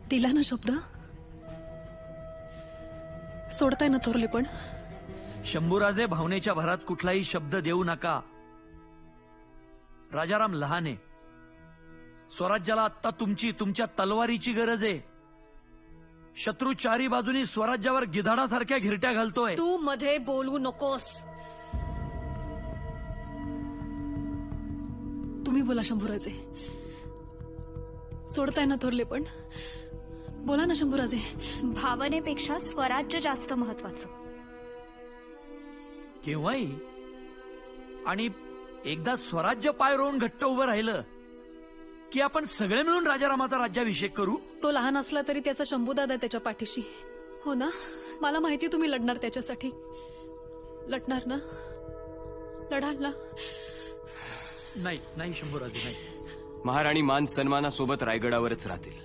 दिला ना शब्द? सोडताय ना थोरले पण? शंभूराजे भावनेच्या भरात कुठलाही शब्द देऊ नका. राजाराम लहान आहे. स्वराज्याला आत्ता तुमच्या तलवारीची गरज आहे. शत्रू चारी बाजूनी स्वराज्यावर गिधाडासारख्या घिरट्या घालतोय. तू मध्ये बोलू नकोस. तुम्ही बोला शंभूराजे. सोडताय ना थोरले पण? बोला ना शंभूराजे. भावनेपेक्षा स्वराज्य जास्त महत्वाचं. केव्हाही आणि एकदा स्वराज्य पाय रोवून घट्ट उभं राहिलं की आपण सगळे मिळून राजारामाचा राज्याभिषेक करू. तो लहान असला तरी त्याचा शंभूदादा त्याच्या पाठीशी. हो ना? मला माहिती तुम्ही लढणार त्याच्यासाठी. लढणार ना? लढाल ना? नाही नाही शंभूराजे नाही. महाराणी मान सन्मानासोबत रायगडावरच राहतील.